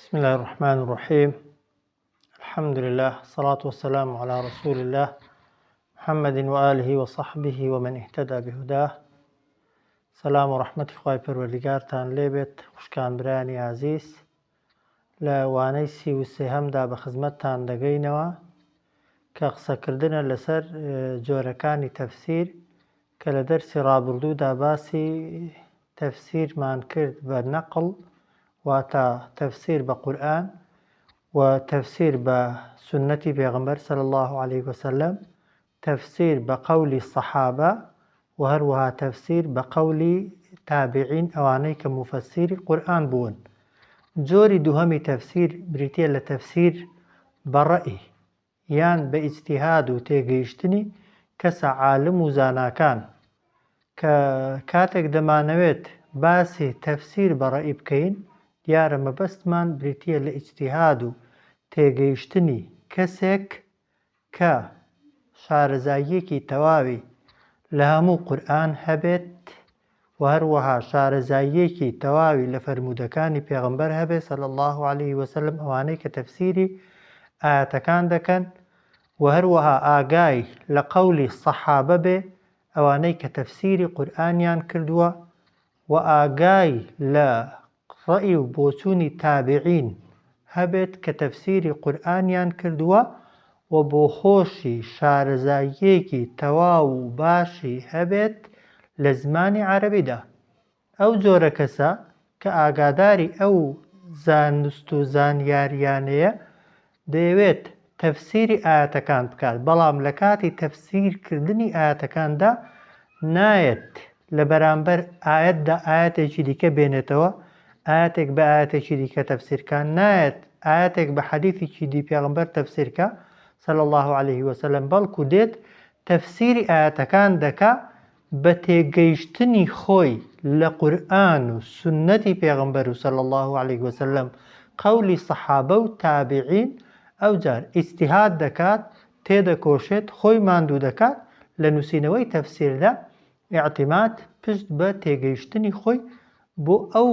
بسم الله الرحمن الرحيم. الحمد لله، الصلاة والسلام على رسول الله محمد وآله وصحبه ومن اهتدى بهداه. سلام ورحمة خوای پەروەردگارتان لێبێت خوشکان برانی عزیز. لە وانەی 33هەمدا بە خزمەتتان دەگەینەوە کە قسەکردنە لەسەر جۆرەکانی تەفسیر کە لە دەرسی ڕابردوودا باسی تەفسیرمان کرد بە نەقڵ، واتە تەفسیر بە قورئان و تەفسیر بە سنەتی پێغەمبەر صلی الله عليه وسلم، تەفسیر بە قەولی سەحابە و هەروەها تەفسیر بە قەولی تابعین ئەوانەی کە مفەسیری قورئان بوون. جۆری دووهەمی تەفسیر بریتیە لە تەفسیر بە ڕەئی یان بە ئیجتیهاد و تێگەیشتنی کەسە عالم و زاناکان، کە کاتێک دەمانەوێت باسی تەفسیر بە ڕەئی بکەین دیارە مەبەستمان بریتیە لە ئیجتیهاد و تێگەیشتنی کەسێک کە شارەزاییەکی تەواوی لە هەموو قورئان هەبێت و هەروەها شارەزاییەکی تەواوی لە فەرموودەکانی پێغەمبەر هەبێت صلی الله عليه وسلم، ئەوانەی کە تەفسیری ئاەتەکان دەکەن، و هەروەها ئاگای لە قەولی سەحابە بێ ئەوانەی کە تەفسیری قورئانیان کردووە، و ئاگای لە ڕەئی و بۆچوونی تابعین هەبێت کە تەفسیری قورئانیان کردووە و بۆ خۆشی شارەزاییەکی تەواو و باشی هەبێت لە زمانی عەرەبیدا. ئەو جۆرە کەسە کە ئاگاداری ئەو زانست و زانیاریانەیە دەیەوێت تەفسیری ئاەتەکان بکات، بەڵام لە کاتی تەفسیرکردنی ئاەتەکاندا نایەت لە بەرامبەر ئاەتدا ئاەتێکی دیکە بێنێتەوە، ئاەتێک بە ئاەتێکی دیکە تەفسیرکە، نایەت ئاەتێک بە حەدیثێکی دی پێغەمبەر تەفسیرکە صلی الله عليه وسلم، بەڵکو دێت تەفسیری ئاەتەکان دەکا بە تێگەیشتنی خۆی لە قورئان و سنەتی پێغەمبەر و صلی الله عليه وسلم، قەولی سەحابە و تابعین. ئەوجار ئیجتیهاد دەکات، تێدەکۆشێت، خۆی ماندوو دەکات لە نووسینەوەی تەفسیردا، ئیعتیماد پشت بە تێگەیشتنی خۆی بۆ ئەو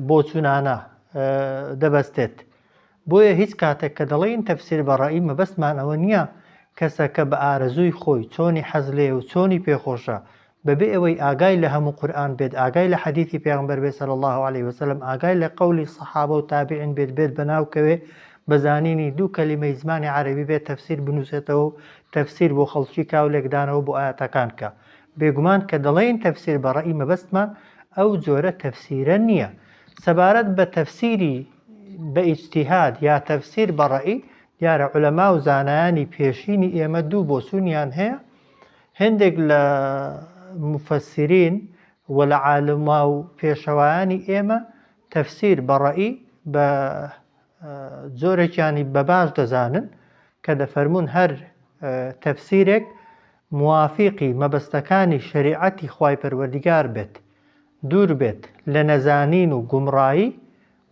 بۆچوونانە دەبەستێت. بۆیە هیچ کاتێک کە دەڵێن تەفسیر بە ڕەئی مەبەستمان ئەوە نییە کەسەکە بە ئارەزووی خۆی چۆنی حەز لێ و چۆنی پێخۆشە بەبێ ئەوەی ئاگای لە هەموو قورئان بێت، ئاگای لە حەدیثی پێغەمبەر بێت صلی الله عليه وسلم، ئاگای لە قەولی سەحابە و تابعین بێت بەناوکەوێ بەزانینی دوو کەلیمەی زمانی عەرەبی بێت تەفسیر بنووسێتەوە و تەفسیر بۆ خەڵکی کاولێکدانەوە بۆ ئاەتەکان کە. بێگومان کە دەڵێن تەفسیر بە ڕەئی مەبەستمان ئەو جۆرە تەفسیرە نییە. سەبارەت بە تەفسیری بە ئیجتیهاد یا تەفسیر بە ڕەئی، دیارە عولەما و زانایانی پێشینی ئێمە دوو بۆچوونیان هەیە. هەندێک لە مفەسرین و لە عالما و پێشەوایانی ئێمە تەفسیر بە ڕەئی بە جۆرێکیانی بەباش دەزانن کە دەفەرمون هەر تەفسیرێک موافقی مەبەستەکانی شەریعەتی خوای پەروەردگار بێت، دوور بێت لە نەزانین و گومڕایی،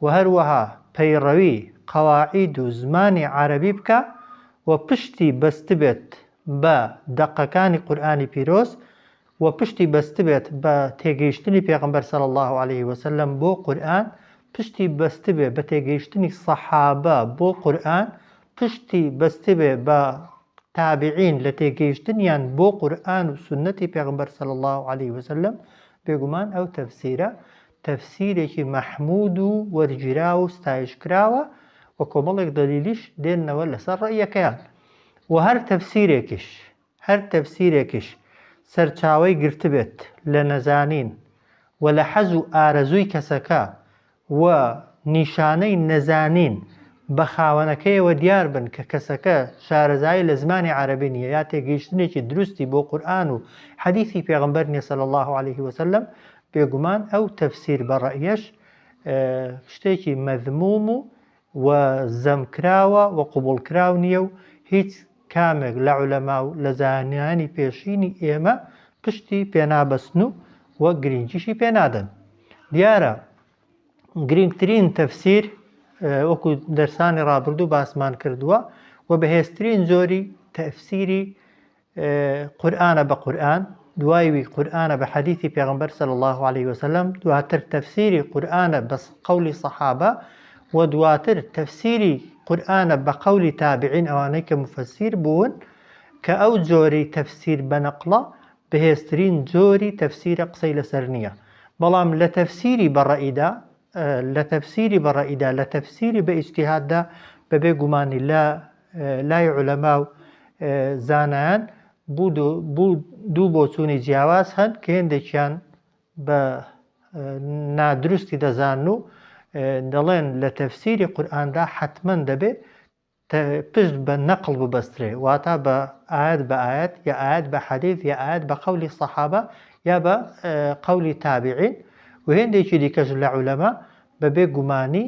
و هەروەها پەیڕەوی قەواعید و زمانی عەرەبی بکە و پشتی بەستە بێت بە دەقەکانی قورئانی پیرۆز، و پشتی بەستە بێت بە تێگەیشتنی پێغەمبەر صلی الله عليه وسلم بۆ قورئان، پشتی بەستە بێت بە تێگەیشتنی سەحابە بۆ قورئان، پشتی بەستە بێت بە تابعین لە تێگەیشتنیان بۆ قورئان و سنەتی پێغەمبەر صلی الله عليه وسلم. بێگومان ئەو تەفسیرە تەفسیرێکی مەحموود و وەرگیراوە و ستایشکراوە، و کۆمەڵێک دەلیلیش دێننەوە لەسەر ڕەیەکەیان. و هەر تەفسیرێکیش سەرچاوەی گرتبێت لە نەزانین و لە حەز و ئارەزووی کەسەکە و نیشانەی نەزانین بە خاوەنەکەیەوە دیار بن کە کەسەکە شارەزایی لە زمانی عەرەبی نییە یا تێگەیشتنێکی دروستی بۆ قورئان و حەدیثی پێغەمبەر نییە صلی الله عليه وسلم، بێگومان ئەو تەفسیر بە ڕەئیەش شتێکی مەذموم و زەمکراوە و قوبوڵکراو نییە، و هیچ کامێک لە عولەما و لە زانایانی پێشینی ئێمە پشتی پێنابەستن و گرنگیشی پێنادەن. دیارە گرنگترین تەفسیر وەکو دەرسانی ڕابردوو باسمان کردووە و بەهێزترین جۆری تەفسیری قورئانە بە قورئان، دواوي قرآن بحديث پیغمبر صلى الله عليه وسلم، دواتر تفسيري قرآن بس قول صحابة، ودواتر تفسيري قرآن بقول تابعين أوانيك مفسير بون كأو جوري تفسير بنقلة بهسترين جوري تفسير قصيل سرنية. بلام لتفسيري برائدا لتفسيري باجتهاد دا ببي قماني لا علماء زانان بو بوچونی جیاواز هەن کە هێندێکیان بە نادروستی دەزانن و دەڵێن لە تەفسیری قورئاندا حتمەن دەبێت پشت بە نەقڵ ببەسترێ، واتە بە ئایەت بە ئایەت یا ئایەت بە حەدیث یا ئایەت بە قەولی سەحابە یا بە قەولی تابعین و هێندێکی دیکەش لە عولەما بەبێ گومانی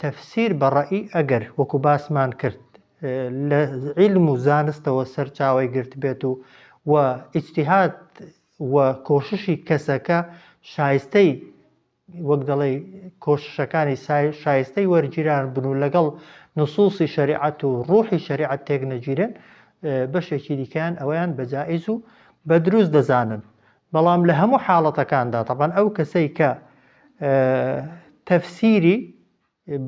تەفسیر بە ڕەئی ئەگەر وەکو باسمان کرد لە علم و زانستەوە سەرچاوی گرت بێت و ئیجتیهاد و کۆششی کەسەکە شایستەی وەک دەڵێ کۆششەکانی شایستەی وەرگیران بن و لەگەڵ نصوصی شەریعەت و ڕوحی شەریعەت تێک نەگیرن، بەشێکی دیکەیان ئەوەیان بەجائز و بە دروست دەزانن. بەڵام لە هەموو حاڵەتەکاندا طبعاً ئەو کەسەی کە تەفسیری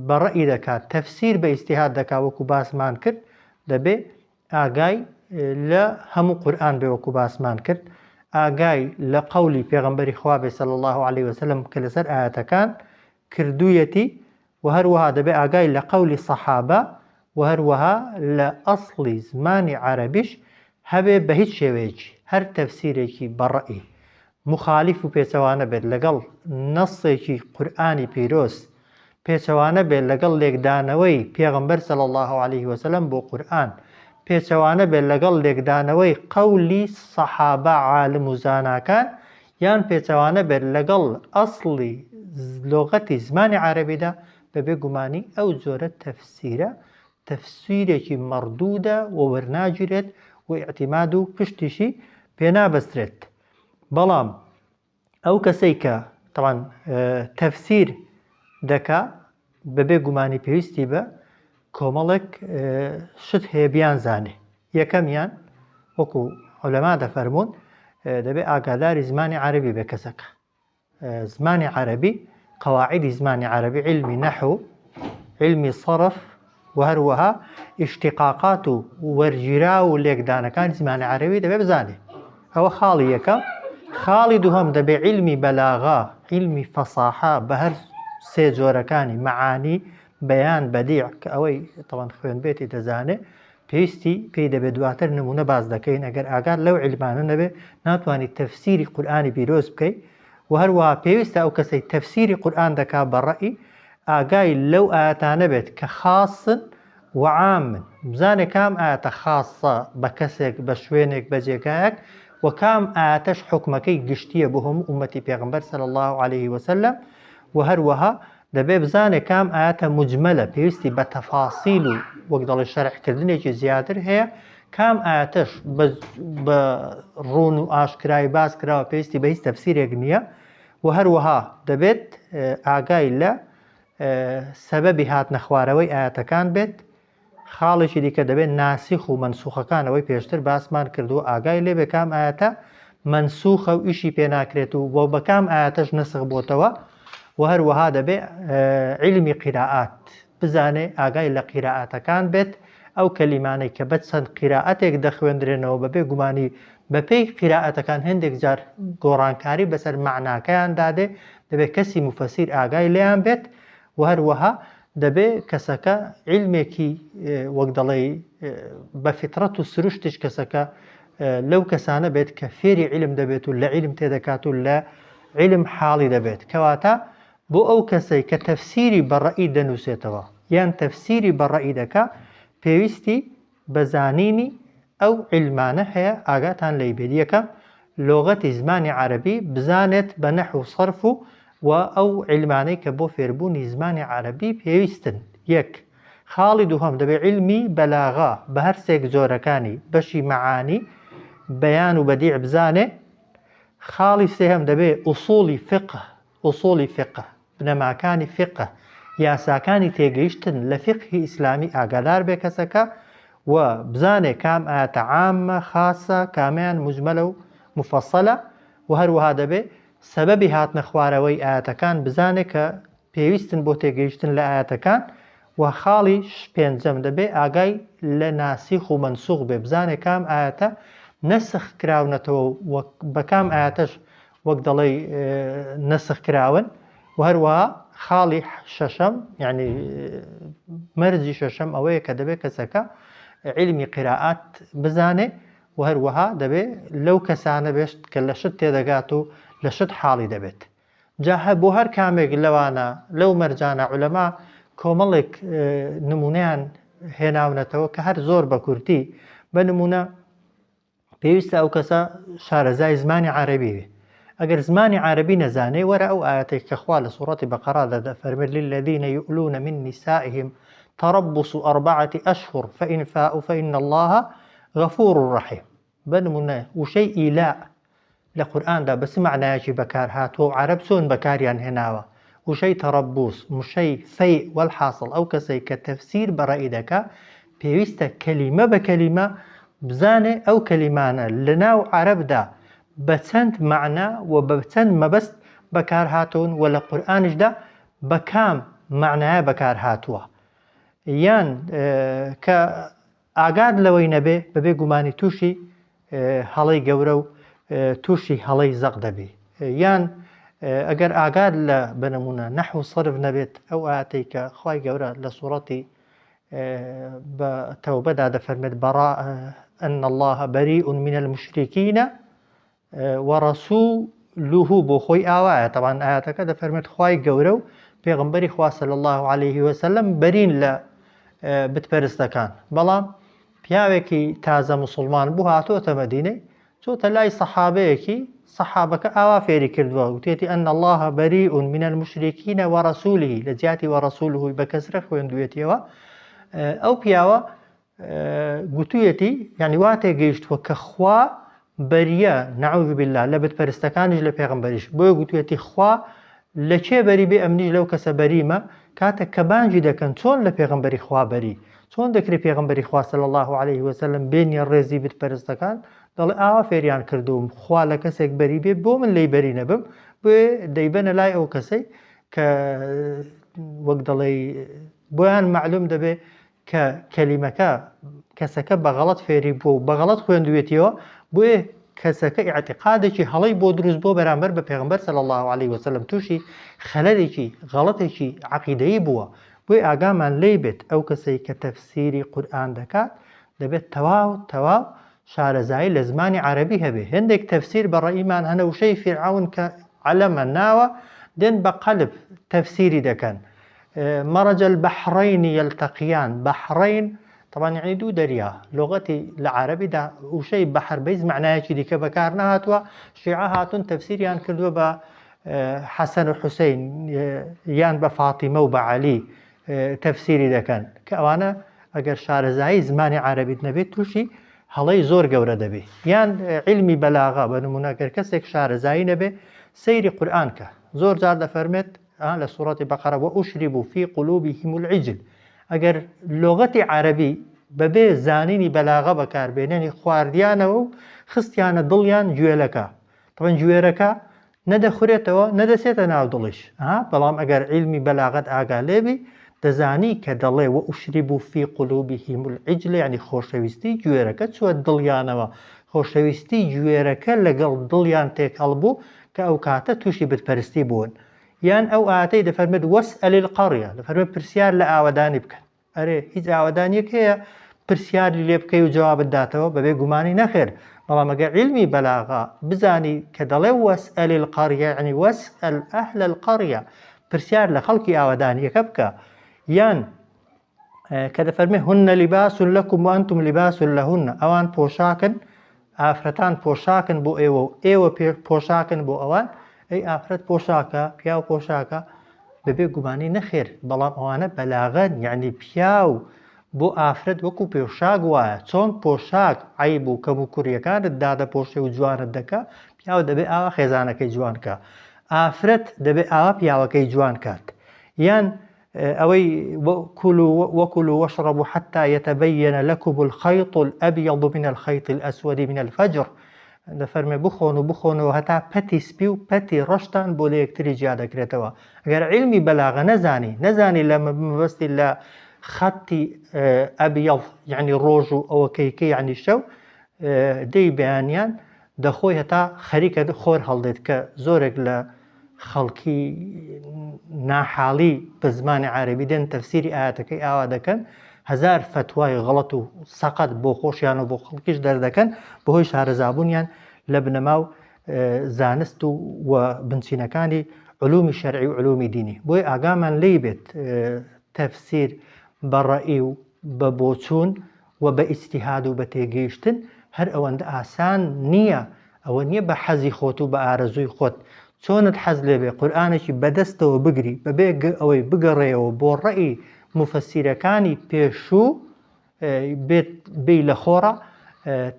بەڕەئی دەکات، تەفسیر بە ئیجتیهاد دەکات وەکو باسمان کرد، دەبێ ئاگای لە هەموو قورئان بێ وەکو باسمان کرد، ئاگای لە قەولی پێغەمبەری خوا بێ صلی الله عليه وسلم کە لەسەر ئاەتەکان کردوویەتی، و هەروەها دەبێ ئاگای لە قەولی سەحابە و هەروەها لە ئەسڵی زمانی عەرەبیش هەبێ بە هیچ شێوەیەکی هەر تەفسیرێکی بەڕەئی مخالیف و پێچەوانە بێت لەگەڵ نەسێکی قورئانی پیرۆز، پێچەوانە بێت لەگەڵ لێکدانەوەی پێغەمبەر صلی الله عليه وسلم بۆ قورئان، پێچەوانە بێت لەگەڵ لێکدانەوەی قەولی سەحابە عالم و زاناکان، یان پێچەوانە بێت لەگەڵ ئەسڵی لۆغەتی زمانی عەرەبیدا، بەبێ گومانی ئەو جۆرە تەفسیرە تەفسیرێکی مەردوودە و وەرناگیرێت و ئیعتیماد و پشتیشی پێنابەسترێت. بەڵام ئەو کەسەی کە طبعاً تەفسیر دەکا بەبێ گومانی پێویستی بە کۆمەڵێک شت هەیە بیان زانێ. یەکەمیان وەکو عولەما دەفەرمون دەبێ ئاگاداری زمانی عەرەبی بێ کەسەکە، زمانی عەرەبی، قەواعیدی زمانی عەرەبی، علمی نەحو، علمی صەرف و هەروەها ئیشتیقاقات و وەرگیرا و لێکدانەکانی زمانی عەرەبی دەبێ بزانێ. ئەوە خاڵی یەکەم. خاڵی دووهەم دەبێ علمی بەلاغا، علمی فەساحە بە هەر سێ جۆرەکانی معانی، بەیان، بەدیع کە ئەوەی طبعاً خوێن بێتی دەزانێ، پێویستی پێی دەبێت دواتر نمونە باز دەکەین. ئەگەر ئاگات لەو علمانە نەبێ ناتوانیت تەفسیری قورئانی پیرۆز بکەیت. و هەروەها پێویستە ئەو کەسەی تەفسیری قورئان دەکا بەڕەئی ئاگای لەو ئاەتانە بێت کە خاصن و عامن، بزانێ کام ئاەتە خاصە بە کەسێک بە شوێنێک بە جێگایەک و کام ئاەتەش حکمەکەی گشتیە بۆ هەموو ئومەتی پێغەمبەر صلی الله عليه وسلم. و هەروەها دەبێ بزانێ کام ئاەتە موجمەلە پێویستی بە تەفاسیل و وەک دەڵێ شەرحکردنێکی زیاتر هەیە، کام ئاەتەش بە ڕوون و ئاشکرای باس کراوە پێویستی بە هیچ تەفسیرێک نییە. و هەروەها دەبێت ئاگای لە سەبەبی هاتنە خوارەوەی ئاەتەکان بێت. خاڵێکی دیکە دەبێت ناسیخ و منسوخەکانەوەی پێشتر باسمان کردو ئاگای لێ بێ کام ئاەتە منسوخە و ئیشی پێ ناکرێت و بۆ بە کام ئاەتەش نەسخ بۆتەوە. و هەروەها دەبێ علمی قیرائات بزانێ، ئاگای لە قیرائاتەکان بێت، ئەو کەلیمانەی کە بە چەند قیرائەتێک دەخوێندرێنەوە بەبێ گومانی بەپێی قیرائەتەکان هەندێک جار گۆڕانکاری بەسەر معناکەیان دادێ، دەبێت کەسی مفەسیر ئاگای لێیان بێت. و هەروەها دەبێ کەسەکە علمێکی وەک دەڵێ بە فیترەت و سروشتش کەسەکە لەو کەسانە بێت کە فێری علم دەبێت و لە علم تێدەکات و لە علم حاڵی دەبێت. کەواتە بۆ ئەو کەسەی کە تەفسیری بەڕەئی دەنووسێتەوە یان تەفسیری بەڕەئی دەکا، پێویستی بەزانینی ئەو علمانە هەیە ئاگاتان لێی بێت. یەکەم لۆغەتی زمانی عەرەبی بزانێت بە نەحو و سەرف و ئەو علمانەی کە بۆ فێربوونی زمانی عەرەبی پێویستن. یەک. خاڵی دووهەم دەبێ علمی بەلاغا بە هەر سێک جۆرەکانی، بەشی مەعانی، بەیان و بەدیع بزانێ. خاڵی سێهەم دەبێ ئوسوڵی فقه، بنەماکانی فقه، یاساکانی تێگەیشتن لە فقهی ئیسلامی ئاگادار بێ کەسەکە و بزانێ کام ئاەتە عامە خاسە، کامیان موجمەلە و مفصلة وهروها دەبێ سەبەبی هاتنە خواردەوەی ئاەتەکان بزانێت کە پێویستن بۆ تێگەیشتن لە ئاەتەکان و خاڵی پێنجەم دەبێ ئاگای لە ناسیخ و منسوخ بێ بزانێت کام ئاەتە نەسخ کراونەتەوە بەکام ئاەتەش وەک دەڵێ نەسخ کراون و هەروەها خاڵی شەشەم یعنی مەرجی شەشەم ئەوەیە کە دەبێت کەسەکە علمی قراءات بزانێ و هەروەها دەبێت لەو کەسانە بێشت کە لە شت تێدەگات و لە شت حاڵی دەبێت جا بۆ هەر کامێک لەوانە لەو مەرجانە عولەما کۆمەڵێک نمونەیان هێناونەتەوە کە هەر زۆر بە کورتی بە نمونە پێویستە ئەو کەسە شارەزای زمانی عەرەبی بێ ئەگەر زمانی عەرەبی نەزانێ وەرە ئەو ئاەتێک کە خوا لە سوورەتی بەقەرا دەفەرمێت للذین یؤلون من نسائهم تربص 4 أشهر فإن فاءوا فإن الله غفور رحيم بنمونه وشيء إيلاء لقرآن دا بس معناهی بەکار هاتووە و عەرەب چۆن بەکاریان هێناوە وشەی تەڕەبوس وشەی فەی والحاصل ئەو کەسەی کە تەفسیر بەڕەئی دەکا پێویستە کەلیمە بە کەلیمە بزانێ ئەو کەلیمانە لە ناو عەرەبدا بە چەند معنە و بە چەند مەبەست بەکار هاتوون و لە قورئانیشدا بە کام معنایە بەکار هاتووە یان کە ئاگاد لەوەی نەبێ بەبێ گومانی تووشی هەڵەی گەورە و تووشی هەڵەی زەق دەبێ یان ئەگەر ئاگاد لە بنمونە نەحو سەرف نەبێت ئەو ئاەتەی کە خوای گەورە لە سوورەتی بە تەوبەدا دەفەرمێت بەڕا أن الله بريء من المشركين ورسوله بۆ خۆی ئاوایە طبعا ئاەتەکە دەفەرمێت خوای گەورە و پێغمبەری خوا صلی الله عليه وسلم بەرین لە بتپەرستەکان بەڵام پیاوێکی تازە موسڵمان بوو هاتۆتە مەدینەی چۆتە لای سەحابەیەکی سەحابەکە ئاوا فێری کردووە وتێتی أن الله بريء من المشركين ورسوله لە جیاتی وەرەسوله بە کەسرە خوێندوێتیەوە ئەو پیاوە گوتوویەتی یعنی وا تێگەیشتووە کە خوا بەریە نەعوذ بالله لە بتپەرستەکانیش لە پێغمبەریش بۆیە گوتوویەتی خوا لە چێ بەری بێ ئەمنیش لەو کەسە بەریمە کاتێک کە بانگی دەکەن چۆن لە پێغمبەری خوا بەری چۆن دەکرێت پێغمبەری خوا صلی الله عليه وسلم بێنی ڕێزی بتپەرستەکان دەڵێ ئاوا فێریان کردووم خوا لە کەسێک بەری بێ بۆ من لی بەری نەبم بۆیە دەیبەنە لای ئەو کەسەی کە وەک دەڵێ بۆیان معلوم دەبێ کە کەلیمەکە کەسەکە بەغەڵەت فێری بووە و بەغەڵەت خوێندوێتیەوە بۆیە کەسەکە ئیعتقادێکی هەڵەی بۆ دروست بۆ بەرامبەر بە پێغمبەر صلی الله عليه وسلم تووشی خەلەلێکی غەڵەتێکی عەقیدەیی بووە بۆیە ئاگامان لێ بێت ئەو کەسەی کە تەفسیری قورئان دەکات دەبێت تەواو شارەزایی لە زمانی عەرەبی هەبێ هەندێک تەفسیر بەڕەئیمان هەنە وشەی فیرعەون کە عەلەمە ناوە دێن بە قەلب تەفسیری دەکەن مەرەج البەحرەین یەلتەقیان بەحرەین طبعا يعني دوو دەریا لغەتی لە عەرەبیدا وشەی بەحر بەیز معنایەکی دیکە بەکار نهاتووە شیعە هاتوون تەفسیریان کردووە بە حەسەن و حوسەین یان بە فاتیمە و بە عەلی تەفسیری دەکەن کە ئەوانە ئەگەر شارەزایی زمانی عەرەبیت نەبێت تووشی هەڵەی زۆر گەورە دەبێ یان علمی بەلاغا بە نمونە گەر کەسێک شارەزایی نەبێ سەیری قورئان کە زۆر جار دەفەرمێت لە سوورەتی بەقەرە وأشربوا في قلوبهم العجل ئەگەر لغەتی عەرەبی بەبێ زانینی بەلاغە بەکاربێنێنی خواردیانەوە و خستیانە دڵیان گوێلەکە طبعا گوێرەکە نەدەخورێتەوە نەدەسێتە ناو دڵیش بەڵام ئەگەر علمی بەلاغەت ئاگا لێبی دەزانی کە دەڵێ وأشربوا في قلوبهم العجل یعنی خۆشەویستی گوێرەکە چووە دڵیانەوە خۆشەویستی گوێرەکە لەگەڵ دڵیان تێک هەڵبوو کە ئەو کاتە تووشی بتپەرستی بوون یان ئەو ئاەتەی دەفەرمێت وەسئەل القەڕیە دەفەرمێت پرسیار لە ئاوەدانی بکەن ئەرێ هیچ ئاوەدانیەک هەیە پرسیاری لێ بکەی و جوابت داتەوە بەبێ گومانی نەخێر بەڵام ئەگەر علمی بەلاغا بزانی کە دەڵێ وەسئەل القەڕیە یعنی وەسئەل ئەهل القەڕیە پرسیار لە خەڵکی ئاوەدانیەکە بکە یان کە دەفەرمێ هن لباس لەکم وأنتم لباس لەهن ئەوان پۆشاکن ئافرەتان پۆشاکن بۆ ئێوە و ئێوە پۆشاکن بۆ ئەوان ئەی ئافرەت پۆشاکە پیاو پۆشاکە بەبێ گومانی نەخێر بەڵام ئەوانە بەلاغەن یعنی پیاو بۆ ئافرەت وەکو پۆشاک وایە چۆن پۆشاک عیب و کەم و کوڕیەکانت دادەپۆشێ و جوانت دەکا پیاو دەبێ ئاوا خێزانەکەی جوانکە ئافرەت دەبێ ئاوا پیاوەکەی جوان کات یان ئەوەی وكلوا واشربوا حتى يتبين لكم الخيط الأبيض من الخيط الأسود من الفجر دەفەرمێ بخۆنەوە هەتا پەتی سپی و پەتی ڕەشتان بۆ لە یەکتری جیا دەکرێتەوە. ئەگەر علمی بەلاغە نەزانی لە مەبەستی لە خەتی ئەبیەڵ یعنی ڕۆژ و ئەوە کەیکەی یعنی شەو دەی بەیانیان دەخۆی هەتا خەریکە خۆر هەڵدێت کە زۆرێک لە خەڵکی ناحاڵی بە زمانی عەرەبی دێن تەفسیری ئاەتەکەی ئاوا دەکەن، هەزار فتوای غەڵەت و سەقەت بۆ خۆشیان و بۆ خەڵکیش دەردەکەن بەهۆی شارەزابوونیان لە بنەما و زانست و بنچینەکانی علومی شەرعی و علومی دینی. بۆی ئاگامان لێی بێت تەفسیر بە ڕەئی و بە بۆچوون و بە ئیجتیهاد و بە تێگەیشتن هەر ئەوەندە ئاسان نییە. ئەوە نییە بە حەزی خۆت و بە ئارەزووی خۆت چۆنت حەز لێبێ قورئانێکی بەدەستەوە بگری بەبێ ئەوەی بگەڕێەوە بۆ ڕەئی مفەسیرەکانی پێشوو بێ لە خۆڕە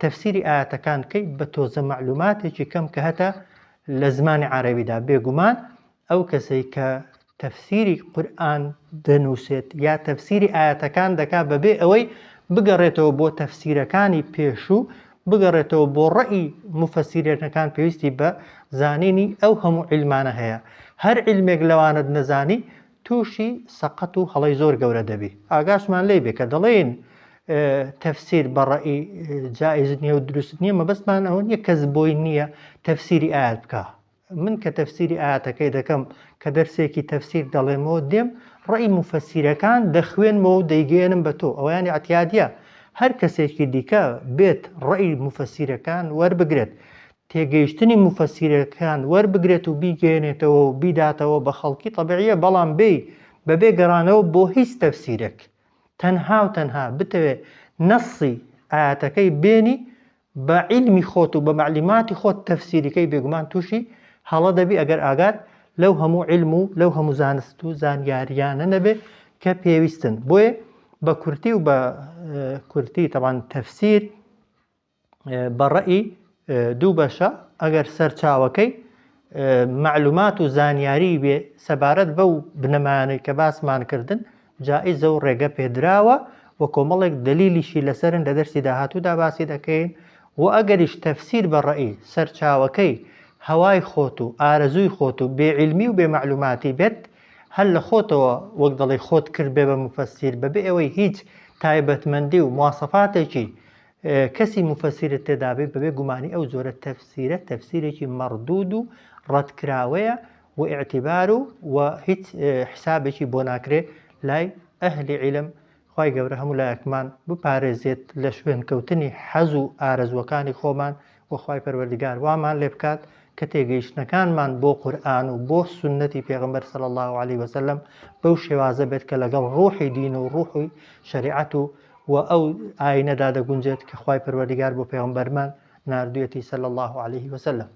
تەفسیری ئاەتەکان کەی بە تۆزە معلوماتێکی کەم کە هەتا لە زمانی عەرەبیدا بێگومان ئەو کەسەی کە تەفسیری قورئان دەنووسێت یا تەفسیری ئاەتەکان دەکا بەبێ ئەوەی بگەڕێتەوە بۆ تەفسیرەکانی پێشوو بگەڕێتەوە بۆ ڕەئی مفەسیرەکان پێویستی بە زانینی ئەو هەموو علمانە هەیە. هەر علمێک لەوانت نەزانی تووشی سەقەت و هەڵەی زۆر گەورە دەبی. ئاگاشمان لێ بێ کە دەڵێن تەفسیر بە ڕەئی جائز نییە و دروست نییە، مەبەستمان ئەوە نییە کەس بۆی نییە تەفسیری ئاەت بکە. من کە تەفسیری ئاەتەکەی دەکەم کە دەرسێکی تەفسیر دەڵێمەوە دێم ڕەئی مفەسیرەکان دەخوێنمەوە و دەیگەێنم بە تۆ ئەویانی ئەتیادیە. هەر کەسێکی دیکە بێت ڕەئی مفەسیرەکان وەربگرێت تێگەیشتنی مفەسیرەکان وەربگرێت و بیگەێنێتەوە و بیداتەوە بە خەڵکی تەبیعیە، بەڵام بەبێ گەڕانەوە بۆ هیچ تەفسیرێک تەنها و تەنها بتەوێت نەسی ئاەتەکەی بێنی بە عیلمی خۆت و بە معلوماتی خۆت تەفسیرەکەی بێگومان تووشی هەڵە دەبی ئەگەر ئاگات لەو هەموو علم و لەو هەموو زانست و زانیاریانە نەبێ کە پێویستن. بۆیە بە کورتی و بە کورتی تەبان تەفسیر بە ڕەئی دوو بەشە. ئەگەر سەرچاوەکەی معلومات و زانیاری بێ سەبارەت بەو بنەمایانەی کە باسمان کردن جائزە و ڕێگە پێدراوە و کۆمەڵێک دلیلیشی لەسەرن لە دەرسی داهاتوودا باسی دەکەین. و ئەگەریش تەفسیر بە ڕەئی سەرچاوەکەی هەوای خۆت و ئارەزووی خۆت و بێعیلمی و بێ معلوماتی بێت هەر لە خۆتەوە وەک دەڵێ خۆت کرد بێ بە مفەسیر بەبێ ئەوەی هیچ تایبەتمەندی و مواسەفاتێکی کەسی مفەسیرت تێدابێ بەبێ گومانی ئەو زۆرە تەفسیرە تەفسیرێکی مەردود و ڕەتکراوەیە و ئیعتیبار و هیچ حسابێکی بۆ ناکرێ لای ئەهلی عیلم. خوای گەورە هەموو لایەکمان بپارێزێت لە شوێن کەوتنی حەز و ئارەزوەکانی خۆمان و خوای پەروەردگار وامان لێ بکات کە تێگەیشتنەکانمان بۆ قورئان و بۆ سونەتی پێغەمبەر صلی الله علیه وسلم بەو شێوازە بێت کە لەگەڵ ڕوحی دین و ڕوحی شەریعەت و ئەو ئاینەدا دەگونجێت کە خوای پەروەردگار بۆ پێغەمبەرمان ناردوویەتی صلی الله علیه وسلم.